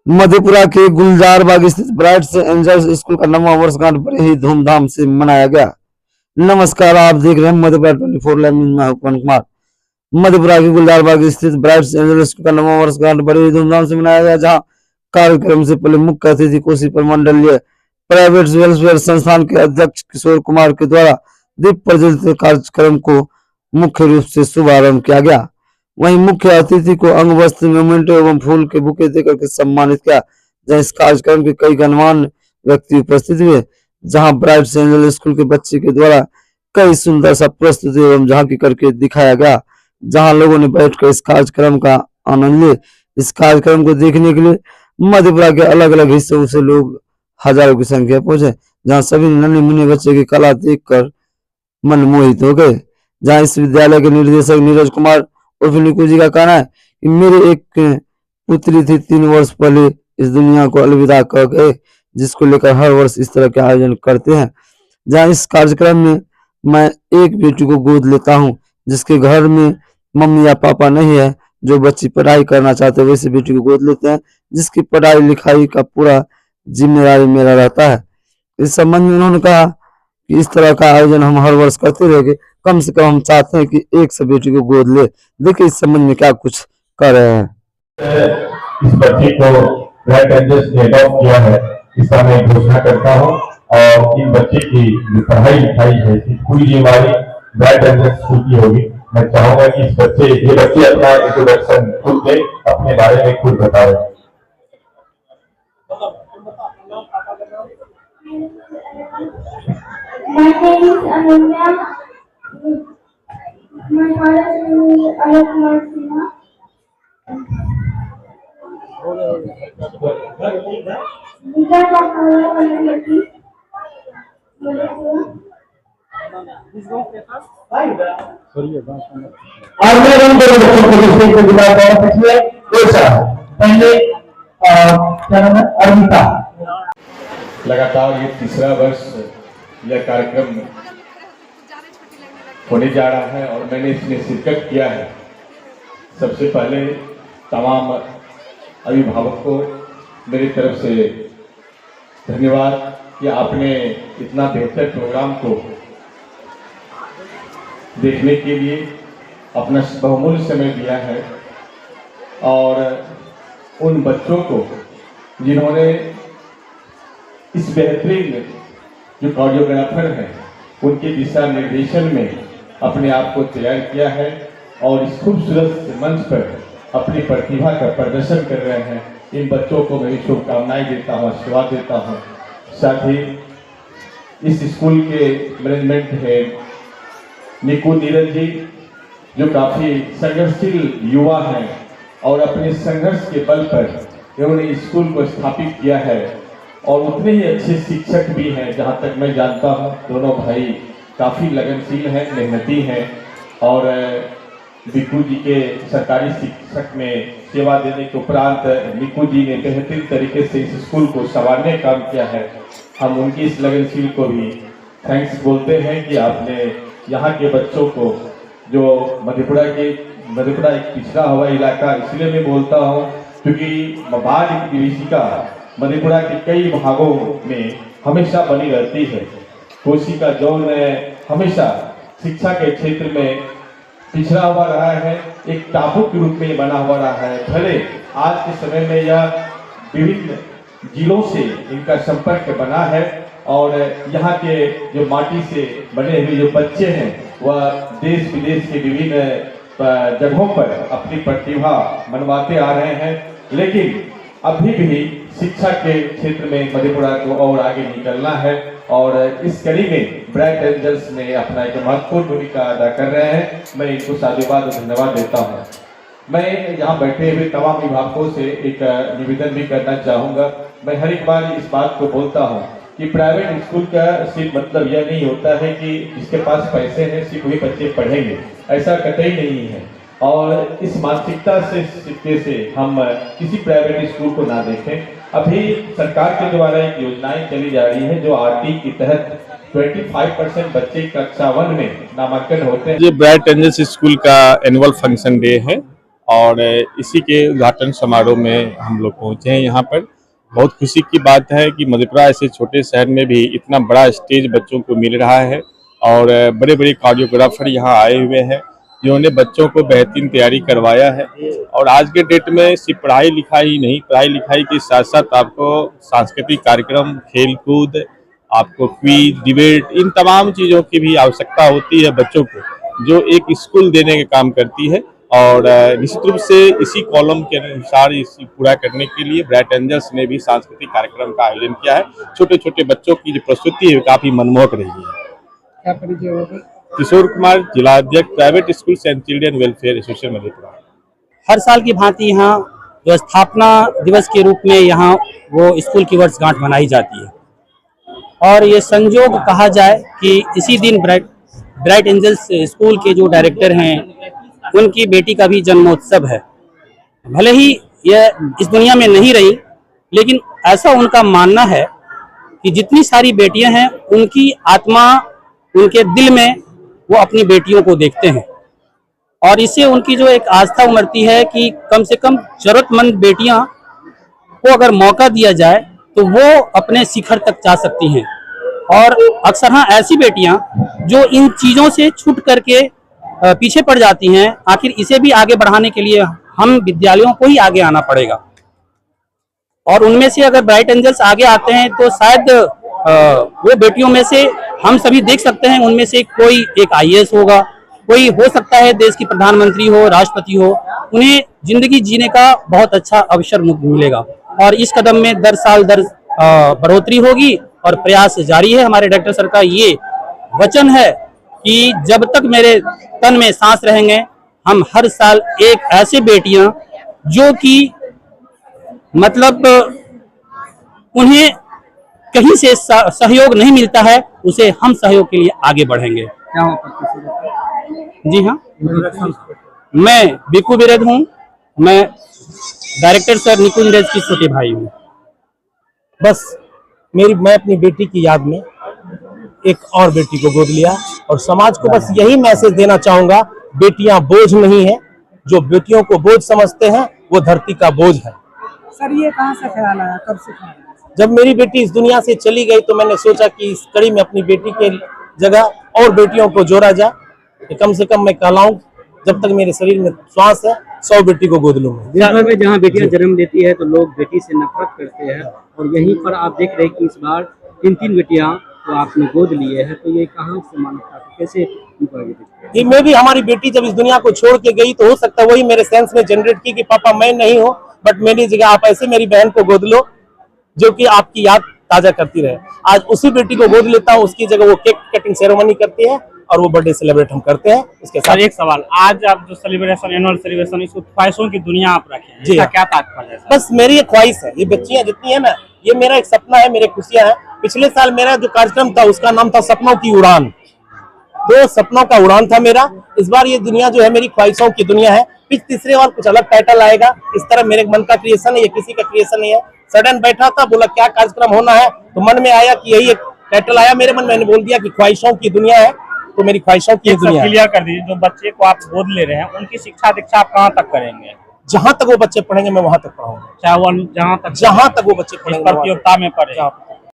मधेपुरा के गुलजार बाग स्थित bright angels school का 9वां वर्षगांठ बड़े ही धूमधाम से मनाया गया। नमस्कार, आप देख रहे हैं मधेपुरा 24 लाइव न्यूज में उपवन कुमार। मधेपुरा के गुलजार बाग स्थित ब्राइट एंजल्स स्कूल का 9वां वर्षगांठ बड़े ही धूमधाम से मनाया गया, जहां कार्यक्रम से पहले मुख्य अतिथि कोसी प्रमंडलीय प्राइवेट वेलफेयर संस्थान के अध्यक्ष किशोर कुमार के द्वारा दीप प्रज्वलित कार्यक्रम को मुख्य रूप से शुभारंभ किया गया। वहीं मुख्य अतिथि को अंग वस्त्र, मोमेंटो एवं फूल के बुके देकर के सम्मानित किया। जहां इस कार्यक्रम के कई गणमान्य व्यक्ति उपस्थित हुए, जहां ब्राइट एंजल स्कूल के बच्चे के द्वारा कई सुंदर सा प्रस्तुति एवं झांकी करके दिखाया गया, जहां लोगों ने बैठकर इस कार्यक्रम का आनंद लिए। इस कार्यक्रम को देखने के लिए मधेपुरा के अलग अलग हिस्सों से लोग हजारों की संख्या पहुंचे, जहां सभी नन्हे मुन्ने बच्चे की कला देखकर मन मोहित हो गए। जहां इस विद्यालय के निर्देशक नीरज कुमार उर्फ निकू जी का कहना है कि मेरी एक पुत्री थी, 3 वर्ष पहले इस दुनिया को अलविदा कह गए, जिसको लेकर हर वर्ष इस तरह के आयोजन करते हैं। जहां इस कार्यक्रम में मैं एक बेटी को गोद लेता हूं, जिसके घर में मम्मी या पापा नहीं है, जो बच्ची पढ़ाई करना चाहते हैं वैसे बेटी को गोद लेते हैं, जिसकी पढ़ाई लिखाई का पूरा जिम्मेदारी मेरा रहता है। इस संबंध में उन्होंने कहा कि इस तरह का आयोजन हम हर वर्ष करते रहेंगे, कम से कम हम चाहते हैं कि एक से बेटी को गोद ले। देखिए इस संबंध में क्या कुछ कर रहे हैं। इस बच्चे को ब्राइट एंजल्स ने अडॉप्ट किया है, इसका मैं घोषणा करता हूँ। और इन बच्चे की जो पढ़ाई लिखाई है पूरी जिम्मेदारी ब्राइट एंजल्स स्कूल की होगी। मैं चाहूंगा कि ये बच्चे अपना इंट्रोडक्शन खुद दे, अपने बारे में खुद बताए। My name is Ananya. My father's name is Alok Martina. Because of our community, आज मैं इन दोनों बच्चों को विषय को बुलाता हूँ। पिछले 2 साल पहले क्या नाम है, अर्पिता। लगातार ये 3रा वर्ष यह कार्यक्रम होने जा रहा है और मैंने इसमें शिरकत किया है। सबसे पहले तमाम अभिभावक को मेरी तरफ से धन्यवाद कि आपने इतना बेहतर प्रोग्राम को देखने के लिए अपना बहुमूल्य समय दिया है। और उन बच्चों को जिन्होंने इस बेहतरीन जो कोरियोग्राफर हैं उनके दिशा निर्देशन में अपने आप को तैयार किया है और इस खूबसूरत मंच पर अपनी प्रतिभा का प्रदर्शन कर रहे हैं, इन बच्चों को मेरी शुभकामनाएं देता हूँ, आशीर्वाद देता हूँ। साथ ही इस स्कूल के मैनेजमेंट है निकू नीरज जी, जो काफ़ी संघर्षशील युवा हैं और अपने संघर्ष के बल पर इन्होंने स्कूल को स्थापित किया है और उतने ही अच्छे शिक्षक भी हैं। जहां तक मैं जानता हूं दोनों भाई काफ़ी लगनशील हैं, मेहनती हैं और निकू जी के सरकारी शिक्षक में सेवा देने के उपरांत निकू जी ने बेहतरीन तरीके से इस स्कूल को संवारने का काम किया है। हम उनकी इस लगनशील को भी थैंक्स बोलते हैं कि आपने यहाँ के बच्चों को, जो मधेपुरा एक पिछड़ा हुआ इलाका इसलिए मैं बोलता हूँ क्योंकि बाढ़ की विभीषिका मधेपुरा के कई भागों में हमेशा बनी रहती है। कोसी का जोन हमेशा शिक्षा के क्षेत्र में पिछड़ा हुआ रहा है, एक टापू के रूप में बना हुआ रहा है। भले आज के समय में यह विभिन्न जिलों से इनका संपर्क बना है और यहाँ के जो माटी से बने हुए जो बच्चे हैं वह देश विदेश के विभिन्न जगहों पर अपनी प्रतिभा मनवाते आ रहे हैं। लेकिन अभी भी शिक्षा के क्षेत्र में मधेपुरा को और आगे निकलना है और इस कड़ी में ब्राइट एंजल्स ने अपना एक महत्वपूर्ण भूमिका अदा कर रहे हैं। मैं इनको साधुवाद और धन्यवाद देता हूँ। मैं यहाँ बैठे हुए तमाम अभिभावकों से एक निवेदन भी करना चाहूँगा। मैं हर एक बार इस बात को बोलता हूँ कि प्राइवेट स्कूल का सिर्फ मतलब यह नहीं होता है कि जिसके पास पैसे हैं सिर्फ वही बच्चे पढ़ेंगे, ऐसा कतई नहीं है। और इस मानसिकता से हम किसी प्राइवेट स्कूल को ना देखें। अभी सरकार के द्वारा एक योजनाएं चली जा रही है जो आरटी के तहत 25% बच्चे कक्षा 1 में नामांकन होते हैं। ये ब्राइट एंजल्स स्कूल का एनुअल फंक्शन डे है और इसी के उद्घाटन समारोह में हम लोग पहुंचे हैं यहाँ पर। बहुत खुशी की बात है कि मधेपुरा ऐसे छोटे शहर में भी इतना बड़ा स्टेज बच्चों को मिल रहा है और बड़े बड़े कोरियोग्राफर यहाँ आए हुए हैं जिन्होंने बच्चों को बेहतरीन तैयारी करवाया है। और आज के डेट में सिर्फ पढ़ाई लिखाई ही नहीं, पढ़ाई लिखाई के साथ साथ आपको सांस्कृतिक कार्यक्रम, खेल कूद, आपको क्विज, डिबेट, इन तमाम चीज़ों की भी आवश्यकता होती है बच्चों को, जो एक स्कूल देने का काम करती है। और निश्चित रूप से इसी कॉलम के अनुसार इसी पूरा करने के लिए ब्राइट एंजल्स ने भी सांस्कृतिक कार्यक्रम का आयोजन किया है। छोटे छोटे बच्चों की जो प्रस्तुति है काफी मनमोहक रही है। क्या परिचय होगा? किशोर कुमार, जिला अध्यक्ष, private school and children welfare association Madhepura. हर साल की भांति यहाँ जो स्थापना दिवस के रूप में यहाँ वो स्कूल की वर्षगांठ मनाई जाती है और ये संयोग कहा जाए कि इसी दिन ब्राइट एंजल्स स्कूल के जो डायरेक्टर हैं उनकी बेटी का भी जन्मोत्सव है। भले ही यह इस दुनिया में नहीं रही, लेकिन ऐसा उनका मानना है कि जितनी सारी बेटियां हैं उनकी आत्मा, उनके दिल में वो अपनी बेटियों को देखते हैं और इससे उनकी जो एक आस्था उमड़ती है कि कम से कम जरूरतमंद बेटियां को अगर मौका दिया जाए तो वो अपने शिखर तक जा सकती हैं। और अक्सर हाँ ऐसी बेटियां जो इन चीज़ों से छूट करके पीछे पड़ जाती हैं, आखिर इसे भी आगे बढ़ाने के लिए हम विद्यालयों को ही आगे आना पड़ेगा। और उनमें से अगर ब्राइट एंजल्स आगे आते हैं तो शायद वो बेटियों में से हम सभी देख सकते हैं उनमें से कोई एक IAS होगा, कोई हो सकता है देश की प्रधानमंत्री हो, राष्ट्रपति हो, उन्हें जिंदगी जीने का बहुत अच्छा अवसर मिलेगा। और इस कदम में दर साल बढ़ोतरी होगी और प्रयास जारी है। हमारे डायरेक्टर सर का ये वचन है कि जब तक मेरे तन में सांस रहेंगे हम हर साल एक ऐसे बेटियां जो कि मतलब उन्हें कहीं से सहयोग नहीं मिलता है, उसे हम सहयोग के लिए आगे बढ़ेंगे। क्या हो सकता? जी हाँ, मैं बिकू बिरद हूँ, मैं डायरेक्टर सर निकुंज रेज की छोटे भाई हूँ। बस मैं अपनी बेटी की याद में एक और बेटी को गोद लिया और समाज को बस यही मैसेज देना चाहूंगा, बेटियां बोझ नहीं है, जो बेटियों को बोझ समझते हैं वो धरती का बोझ है। सर ये कहाँ से ख्याल आया, कब से ख्याल आया? जब मेरी बेटी इस दुनिया से चली गई तो मैंने सोचा कि इस कड़ी में अपनी बेटी के जगह और बेटियों को जोड़ा जाए। कम से कम मैं कहलाऊं जब तक मेरे शरीर में श्वास है 100 बेटी को गोद लूंगा। देश भर में जहाँ बेटियां जन्म देती है तो लोग बेटी से नफरत करते हैं और यहीं पर आप देख रहे हैं कि इस बार 3 बेटियां तो आपने गोद लिए हैं, तो ये कहाँ से मानता है, कैसे ये मैं भी हमारी बेटी जब इस दुनिया को छोड़ के गई तो हो सकता है वही मेरे सेंस में जनरेट की कि पापा मैं नहीं हूँ, बट मेरी जगह आप ऐसे मेरी बहन को गोद लो जो कि आपकी याद ताजा करती रहे। आज उसी बेटी को गोद लेता हूँ, उसकी जगह वो केक कटिंग सेरेमनी करती है और वो बर्थडे सेलिब्रेट हम करते हैं। उसके साथ एक सवाल, आज आप जो सेलिब्रेशन, एनुअल सेलिब्रेशन, इसको ख्वाहिशों की दुनिया आप रखें, जी इसका क्या तात्पर्य है? बस मेरी एक ख्वाहिश है, ये बच्चियां जितनी है ना, ये मेरा एक सपना है, मेरे खुशियां हैं। पिछले साल मेरा जो कार्यक्रम था उसका नाम था सपनों की उड़ान, 2 सपनों का उड़ान था मेरा। इस बार ये दुनिया जो है मेरी ख्वाहिशों की दुनिया है। तीसरे बार कुछ अलग टाइटल आएगा, इस तरह मेरे मन का क्रिएशन है, ये किसी का क्रिएशन नहीं है। सडन बैठा था, बोला क्या कार्यक्रम होना है, तो मन में आया कि यही एक टाइटल आया मेरे मन में, मैंने बोल दिया कि ख्वाहिशों की दुनिया है, तो मेरी ख्वाहिशों की दुनिया है। क्लियर कर दीजिए, जो बच्चे को आप गोद ले रहे हैं उनकी शिक्षा दीक्षा आप कहाँ तक करेंगे? जहां तक वो बच्चे पढ़ेंगे मैं वहां तक पढ़ाऊंगा, चाहे वो जहाँ तक वो बच्चे पढ़ेंगे प्रतियोगिता में पढ़े।